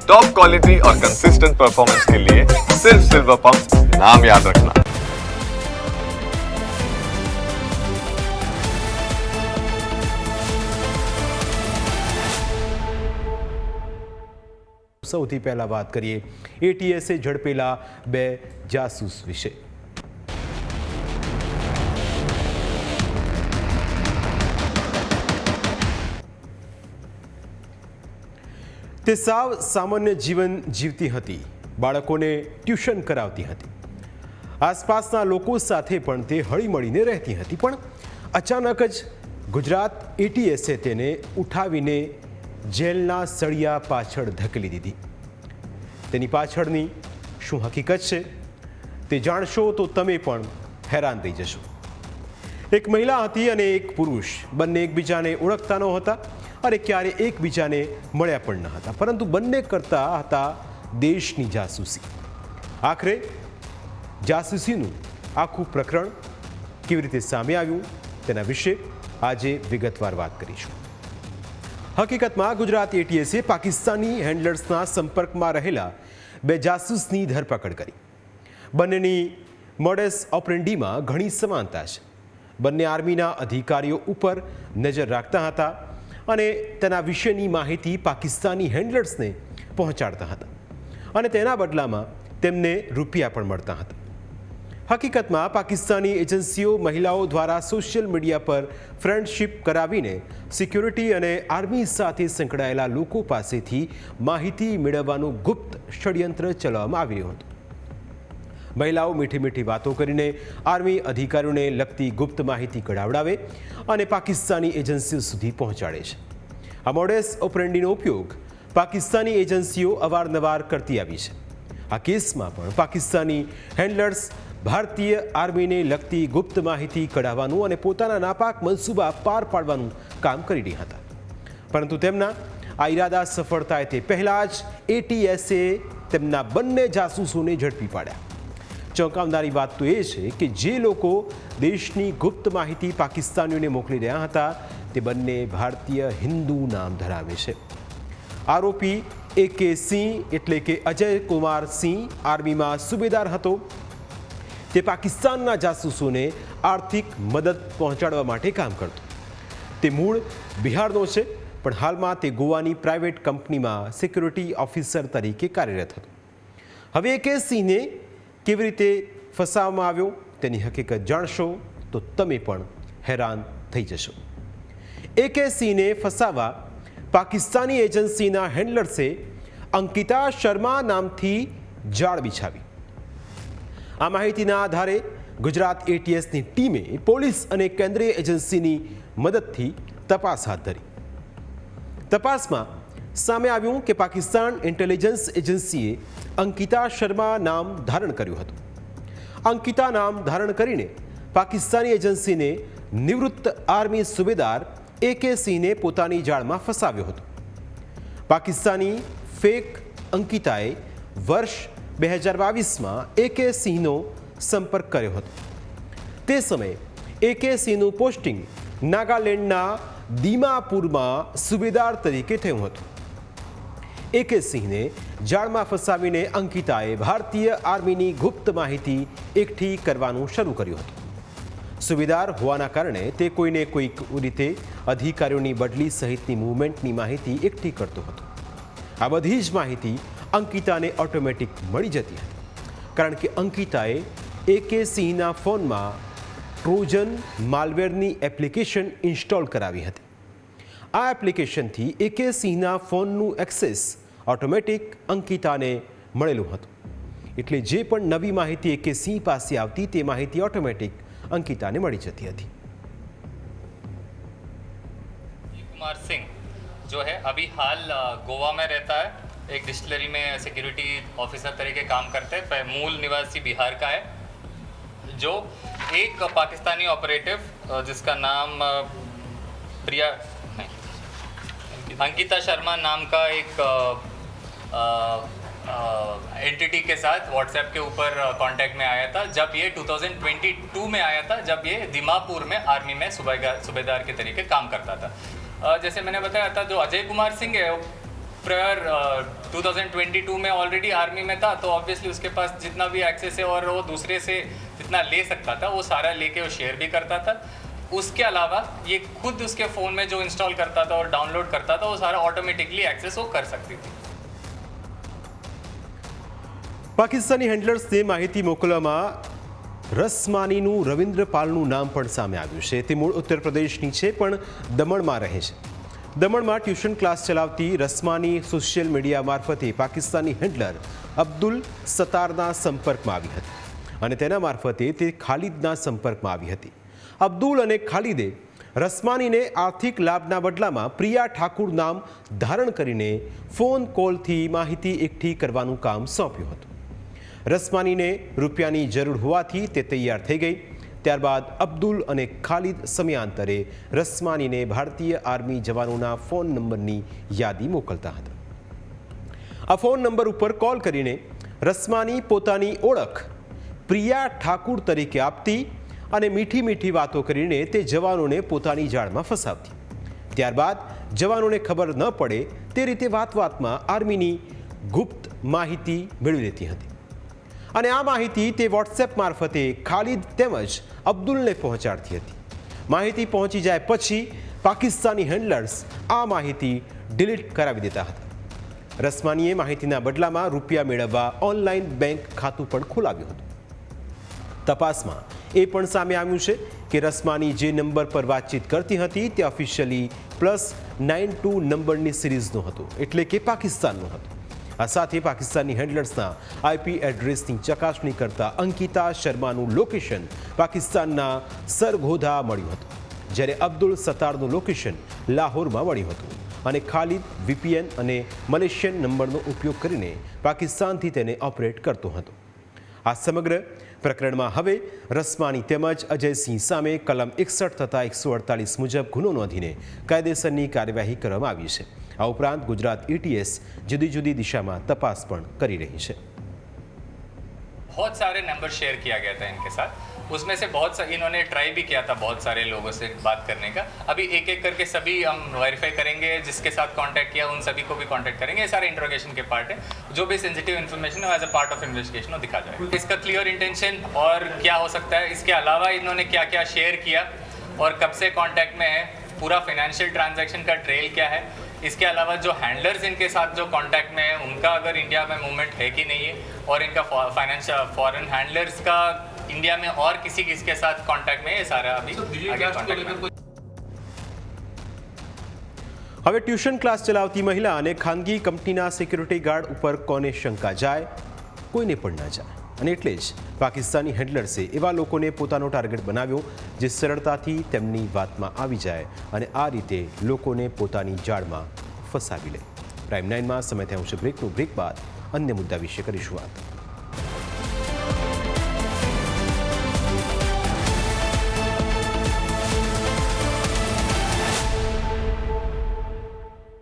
Top quality और consistent performance के लिए सिर्फ सिल्वर पंप नाम याद रखना। સૌથી પહેલા વાત કરીએ એટીએસે ઝડપેલા 2 જાસૂસ વિશે। તે સાવ સામાન્ય જીવન જીવતી હતી, બાળકોને ટ્યુશન કરાવતી હતી, આસપાસના લોકો સાથે પણ તે હળીમળીને રહેતી હતી, પણ અચાનક જ ગુજરાત એટીએસે તેને ઉઠાવીને જેલના સળિયા પાછળ ધકેલી દીધી। તેની પાછળની શું હકીકત છે તે જાણશો તો તમે પણ હેરાન થઈ જશો। એક મહિલા હતી અને એક પુરુષ, બંને એકબીજાને ઓળખતા ન હતા અને ક્યારે એકબીજાને મળ્યા પણ ન હતા, પરંતુ બંને કરતા હતા દેશની જાસૂસી। આખરે જાસૂસીનું આખું પ્રકરણ કેવી રીતે સામે આવ્યું તેના વિશે આજે વિગતવાર વાત કરીશું। હકીકતમાં ગુજરાત એટીએસે પાકિસ્તાની હેન્ડલર્સના સંપર્કમાં રહેલા 2 જાસૂસની ધરપકડ કરી। બંનેની મોડસ ઓપરેન્ડીમાં ઘણી સમાનતા છે। બંને આર્મીના અધિકારીઓ ઉપર નજર રાખતા હતા અને તેના વિશેની માહિતી પાકિસ્તાની હેન્ડલર્સને પહોંચાડતા હતા અને તેના બદલામાં તેમને રૂપિયા પણ મળતા હતા। હકીકતમાં પાકિસ્તાની એજન્સીઓ મહિલાઓ દ્વારા સોશિયલ મીડિયા પર ફ્રેન્ડશિપ કરાવીને સિક્યુરિટી અને આર્મી સાથે સંકળાયેલા લોકો પાસેથી માહિતી મેળવવાનું ગુપ્ત ષડયંત્ર ચલાવવામાં આવી રહ્યું હતું। મહિલાઓ મીઠી મીઠી વાતો કરીને આર્મી અધિકારીઓને લગતી ગુપ્ત માહિતી કઢાવડાવે અને પાકિસ્તાની એજન્સીઓ સુધી પહોંચાડે છે। આ મોડેસ ઓપરેન્ડીનો ઉપયોગ પાકિસ્તાની એજન્સીઓ અવારનવાર કરતી આવી છે। આ કેસમાં પણ પાકિસ્તાની હેન્ડલર્સ ભારતીય આર્મીને લગતી ગુપ્ત માહિતી કઢાવવાનું અને પોતાના નાપાક મનસૂબા પાર પાડવાનું કામ કરી રહ્યા હતા, પરંતુ તેમના આ ઈરાદા સફળ થાય તે પહેલાં જ એટીએસે તેમના બંને જાસૂસોને ઝડપી પાડ્યા। ચોંકાવનારી વાત તો એ છે કે જે લોકો દેશની ગુપ્ત માહિતી પાકિસ્તાનીઓને મોકલી રહ્યા હતા તે બંને ભારતીય હિન્દુ નામ ધરાવે છે। આરોપી AK સિંહ એટલે કે અજય કુમાર સિંહ આર્મીમાં સુબેદાર હતો। તે પાકિસ્તાનના જાસૂસોને આર્થિક મદદ પહોંચાડવા માટે કામ કરતો। તે મૂળ બિહારનો છે, પણ હાલમાં તે ગોવાની પ્રાઇવેટ કંપનીમાં સિક્યુરિટી ઓફિસર તરીકે કાર્યરત હતો। હવે AK સિંહને કેવી રીતે ફસાવવામાં આવ્યો તેની હકીકત જાણશો તો તમે પણ હેરાન થઈ જશો। AK સિંહને ફસાવવા પાકિસ્તાની એજન્સીના હેન્ડલર્સે અંકિતા શર્મા નામથી જાળ બિછાવી। આ માહિતીના આધારે ગુજરાત એટીએસની ટીમે પોલીસ અને કેન્દ્રીય એજન્સીની મદદથી તપાસ હાથ ધરી। તપાસમાં સામે આવ્યું કે પાકિસ્તાન ઇન્ટેલિજન્સ એજન્સીએ અંકિતા શર્મા નામ ધારણ કર્યું હતું। અંકિતા નામ ધારણ કરીને પાકિસ્તાની એજન્સીને નિવૃત્ત આર્મી સુબેદાર AK સિંહને પોતાની જાળમાં ફસાવ્યો હતો। પાકિસ્તાની ફેક અંકિતાએ વર્ષ 2022માં AK સિંહનો સંપર્ક કર્યો હતો। તે સમયે AK સિંહનું પોસ્ટિંગ નાગાલેન્ડના દીમાપુરમાં સુબેદાર તરીકે થયું હતું। AK સિંહને જાળમાં ફસાવીને અંકિતાએ ભારતીય આર્મીની ગુપ્ત માહિતી એકઠી કરવાનું શરૂ કર્યું હતું। સુબેદાર હોવાના કારણે તે કોઈને કોઈક રીતે અધિકારીઓની બદલી સહિતની મૂવમેન્ટની માહિતી એકઠી કરતો હતો। આ બધી જ માહિતી અંકિતાને ઓટોમેટિક મળી જતી હતી, કારણ કે અંકિતાએ AK સિંહના ફોનમાં ટ્રોજન માલવેરની એપ્લિકેશન ઇન્સ્ટોલ કરાવી હતી। આ એપ્લિકેશનથી AK સિંહના ફોનનું એક્સેસ ઓટોમેટિક અંકિતાને મળેલું હતું, એટલે જે પણ નવી માહિતી AK સિંહ પાસે આવતી તે માહિતી ઓટોમેટિક अंकिता ने मળી जती थी। कुमार सिंह जो है अभी हाल गोवा में रहता है, एक डिस्टिलरी में सिक्योरिटी ऑफिसर तरीके काम करते हैं। मूल निवासी बिहार का है, जो एक पाकिस्तानी ऑपरेटिव जिसका नाम प्रिया अंकिता शर्मा नाम का एक एंटिटी के साथ व्हाट्सएप के ऊपर कांटेक्ट में आया था। जब ये 2022 में आया था, जब ये दीमापुर में आर्मी में सुबेदार के तरीके काम करता था। जैसे मैंने बताया था, जो अजय कुमार सिंह है प्रायर 2022 में ऑलरेडी आर्मी में था, तो ऑब्वियसली उसके पास जितना भी एक्सेस है और वो दूसरे से जितना ले सकता था वो सारा लेके वो शेयर भी करता था। उसके अलावा ये खुद उसके फ़ोन में जो इंस्टॉल करता था और डाउनलोड करता था वो सारा ऑटोमेटिकली एक्सेस वो कर सकती थी। પાકિસ્તાની હેન્ડલર્સને માહિતી મોકલવામાં રસમાનીનું રવિન્દ્ર પાલનું નામ પણ સામે આવ્યું છે. તે મૂળ ઉત્તર પ્રદેશની છે પણ દમણમાં રહે છે. દમણમાં ટ્યુશન ક્લાસ ચલાવતી રસમાની સોશિયલ મીડિયા મારફતે પાકિસ્તાની હેન્ડલર અબ્દુલ સત્તારના સંપર્કમાં આવી હતી અને તેના મારફતે તે ખાલિદના સંપર્કમાં આવી હતી. અબ્દુલ અને ખાલિદે રસમાનીને આર્થિક લાભના બદલામાં પ્રિયા ઠાકુર નામ ધારણ કરીને ફોન કોલથી માહિતી એકઠી કરવાનું કામ સોંપ્યું હતું. રસમાનીને રૂપિયાની જરૂર હોવાથી તે તૈયાર થઈ ગઈ. ત્યારબાદ અબ્દુલ અને ખાલિદ સમયાંતરે રસમાનીને ભારતીય આર્મી જવાનોના ફોન નંબરની યાદી મોકલતા હતા. આ ફોન નંબર ઉપર કોલ કરીને રસમાની પોતાની ઓળખ પ્રિયા ઠાકુર તરીકે આપતી અને મીઠી મીઠી વાતો કરીને તે જવાનોને પોતાની જાળમાં ફસાવતી. ત્યારબાદ જવાનોને ખબર ન પડે તે રીતે વાતમાં આર્મીની ગુપ્ત માહિતી મેળવી લેતી હતી અને આ માહિતી તે વોટ્સએપ મારફતે ખાલિદ તેમજ અબ્દુલને પહોંચાડતી હતી. માહિતી પહોંચી જાય પછી પાકિસ્તાની હેન્ડલર્સ આ માહિતી ડિલીટ કરાવી દેતા હતા. રસમાનીએ માહિતીના બદલામાં રૂપિયા મેળવવા ઓનલાઈન બેંક ખાતું પણ ખોલાવ્યું હતું. તપાસમાં એ પણ સામે આવ્યું છે કે રસમાની જે નંબર પર વાતચીત કરતી હતી તે ઓફિશિયલી +92 નંબરની સિરીઝનો હતો, એટલે કે પાકિસ્તાનનો હતો. આ સાથે પાકિસ્તાની હેન્ડલર્સના આઈપી એડ્રેસની ચકાસણી કરતા અંકિતા શર્માનું લોકેશન પાકિસ્તાનના સરગોધા મળ્યું હતું, જ્યારે અબ્દુલ સત્તારનું લોકેશન લાહોરમાં મળ્યું હતું અને ખાલિદ વીપીએન અને મલેશિયન નંબરનો ઉપયોગ કરીને પાકિસ્તાનથી તેને ઓપરેટ કરતો હતો. આ સમગ્ર પ્રકરણમાં હવે રસમાની તેમજ અજયસિંહ સામે કલમ 61 તથા 148 મુજબ ગુનો નોંધીને કાયદેસરની કાર્યવાહી કરવામાં આવી છે. આ ઉપરાંત ગુજરાત એટીએસ જુદી જુદી દિશામાં તપાસ પણ કરી રહી છે. बहुत सारे नंबर शेयर किया गया था इनके साथ, उसमें से बहुत सारे इन्होंने ट्राई भी किया था बहुत सारे लोगों से बात करने का. अभी एक एक करके सभी हम वेरीफाई करेंगे, जिसके साथ कांटेक्ट किया उन सभी को भी कांटेक्ट करेंगे. ये सारे इंट्रोगेशन के पार्ट है. जो भी सेंसिटिव इन्फॉर्मेशन है as a part of investigation वो दिखा जाएगा. इसका क्लियर इंटेंशन और क्या हो सकता है, इसके अलावा इन्होंने क्या क्या शेयर किया और कब से कॉन्टैक्ट में है, पूरा फाइनेंशियल ट्रांजैक्शन का ट्रेल क्या है. इसके अलावा जो हैंडलर्स इनके साथ जो कांटेक्ट में है उनका अगर इंडिया में मूवमेंट है कि नहीं है, और इनका फाइनेंशियल फॉरेन हैंडलर्स का इंडिया में और किसी किसके साथ कांटेक्ट में है, ये सारा अभी आगे कांटेक्ट में. હવે ટ્યુશન ક્લાસ ચલાવતી મહિલા અને ખાનગી કંપનીના સિક્યુરિટી ગાર્ડ ઉપર કોને શંકા જાય? કોઈને પણ ના જાય. અને એટલે જ પાકિસ્તાની હેન્ડલર્સે એવા લોકોને પોતાનો ટાર્ગેટ બનાવ્યો જે સરળતાથી તેમની વાતમાં આવી જાય અને આ રીતે લોકોને પોતાની જાળમાં ફસાવી લે. પ્રાઇમ 9માં સમય થયો છે બ્રેકનું. બ્રેક બાદ અન્ય મુદ્દા વિશે કરીશું વાત.